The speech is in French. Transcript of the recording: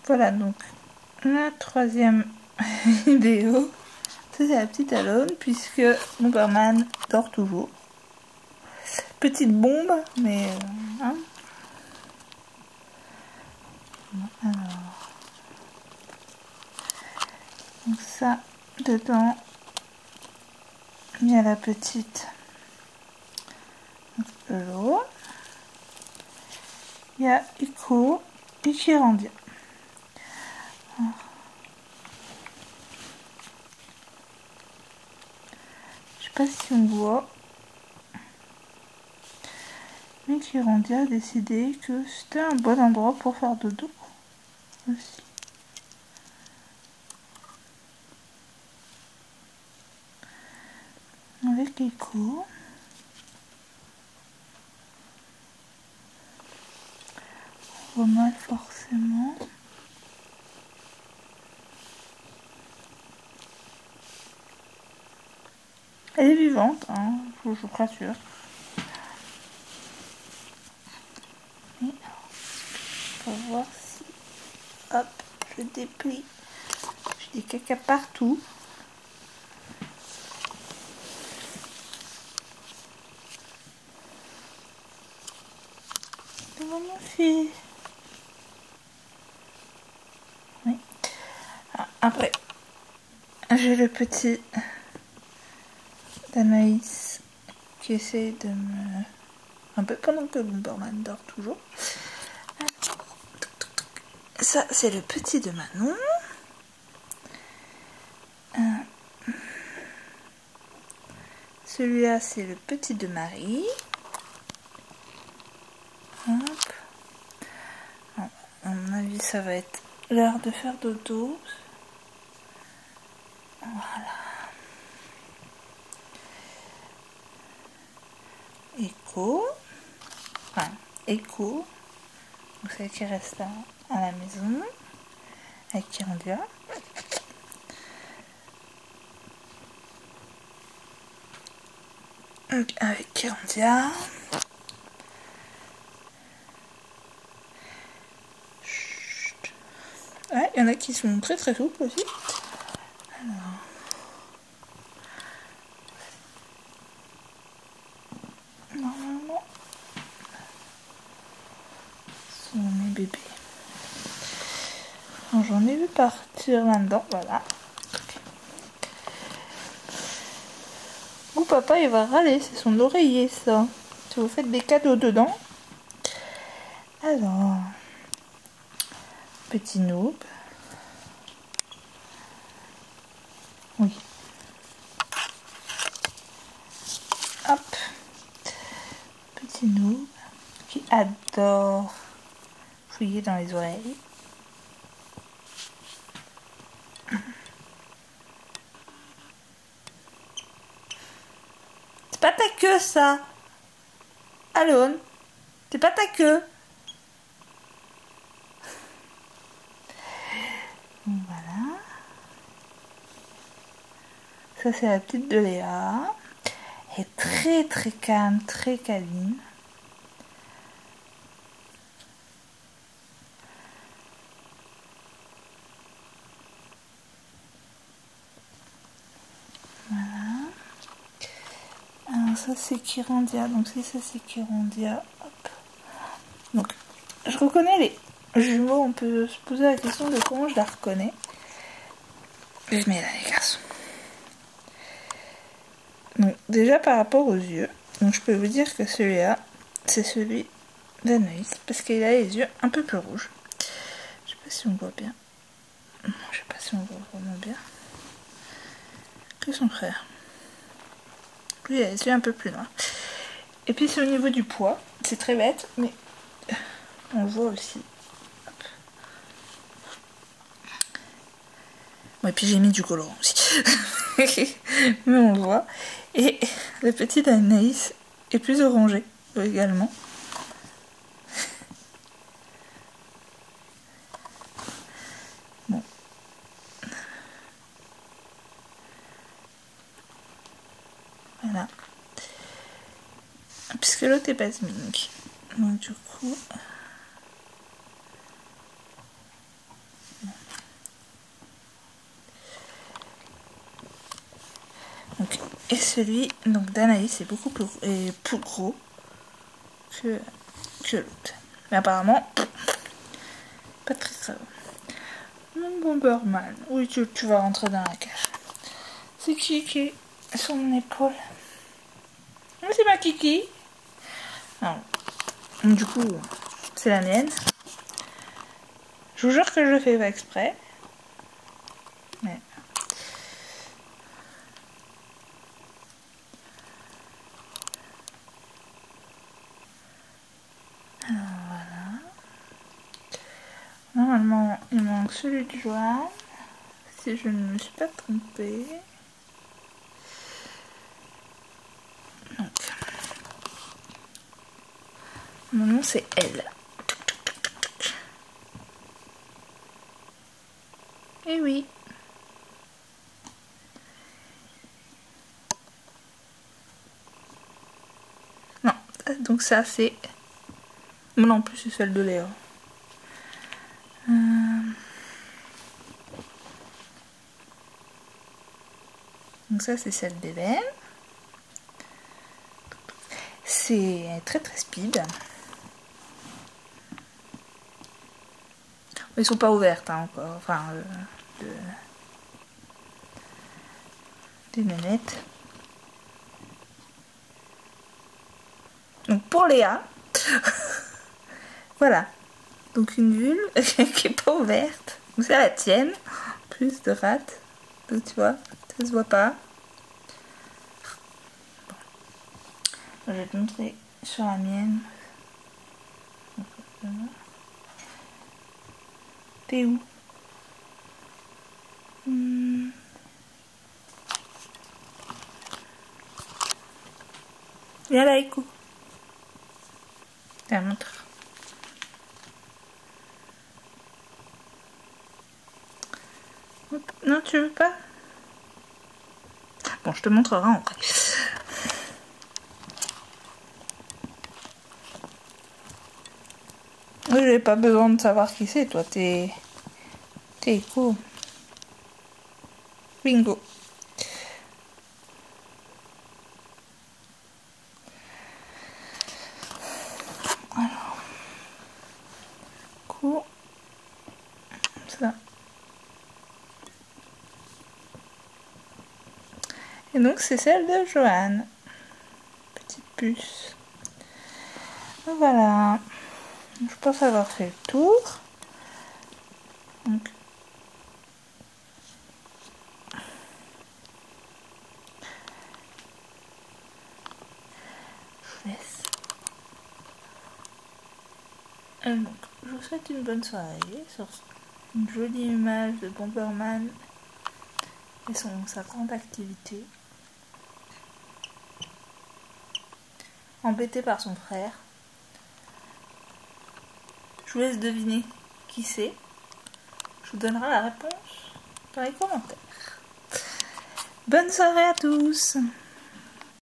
Voilà donc la troisième vidéo. Ça c'est la petite Alone puisque Bomberman dort toujours. Petite bombe mais hein. Alors donc ça dedans il y a la petite l'eau. Il y a Ico et Kyrandia. Je sais pas si on voit, mais Kyrandia a décidé que c'était un bon endroit pour faire dodo aussi. Avec Ico. On voit mal forcément. Elle est vivante, hein, je vous rassure. Et on va voir si... Hop, je déplie. J'ai des caca partout. Devant mon fils. Oui. Après, j'ai le petit d'Anaïs qui essaie de me... Un peu pendant que Bomberman dort toujours. Ça, c'est le petit de Manon. Celui-là, c'est le petit de Marie. Hop. À mon avis, ça va être l'heure de faire dodo. Voilà. Echo. Enfin, Echo. Donc, celle qui reste à la maison. Avec Kyrandia. Avec Kyrandia. Ouais, il y en a qui sont très très souples aussi. Alors. Normalement, ce sont mes bébés. J'en ai vu partir là-dedans, voilà. Ou papa il va râler, c'est son oreiller ça. Si vous faites des cadeaux dedans. Alors, petit noob. Oui. Hop. Petit noob qui adore fouiller dans les oreilles. C'est pas ta queue ça. Alone, c'est pas ta queue. Voilà. Ça c'est la petite de Léa. Elle est très très calme, très câline. Voilà. Alors ça c'est Kyrandia. Donc si ça c'est Kyrandia. Hop. Donc je reconnais les jumeaux. On peut se poser la question de comment je la reconnais. Je mets là les garçons. Donc déjà par rapport aux yeux. Donc je peux vous dire que celui-là c'est celui d'Anaïs. Parce qu'il a les yeux un peu plus rouges. Je sais pas si on voit bien. Je sais pas si on voit vraiment bien. Que son frère. Lui il a les yeux un peu plus noirs. Et puis c'est au niveau du poids. C'est très bête mais on voit aussi. Hop. Bon, et puis j'ai mis du colorant aussi. Mais on voit. Et le petit d'Anaïs est plus orangé également. Bon. Voilà. Puisque l'autre est basmique. Donc du coup... Et celui donc d'Anaïs est beaucoup plus gros que l'autre. Mais apparemment, pas très grave. Mon Bomberman. Oui, tu vas rentrer dans la cage. C'est qui est sur mon épaule? C'est ma Kiki. Alors, du coup, c'est la mienne. Je vous jure que je le fais pas exprès. Mais... alors voilà. Normalement, il manque celui de Joanne. Si je ne me suis pas trompée. Donc, mon nom c'est elle. Et oui. Non, donc ça c'est... non, en plus c'est celle de Léa. Donc ça c'est celle d'Hélène. C'est très très speed. Ils sont pas ouvertes hein, encore. Enfin, des nénettes. Donc pour Léa, voilà. Donc une vulve qui est pas ouverte. Donc c'est la tienne. Plus de rate. Donc tu vois, ça se voit pas. Bon. Je vais te montrer sur la mienne. T'es où? Viens là, écoute. Tiens, montre. Non, tu veux pas? Bon, je te montrerai après. Oui, j'ai pas besoin de savoir qui c'est, toi, t'es écho. Bingo. Alors, coup, ça. Et donc c'est celle de Joanne. Petite puce. Voilà. Je pense avoir fait le tour. Donc, je laisse. Donc, je vous souhaite une bonne soirée sur une jolie image de Bomberman et sa grande activité. Embêté par son frère. Je vous laisse deviner qui c'est. Je vous donnerai la réponse dans les commentaires. Bonne soirée à tous!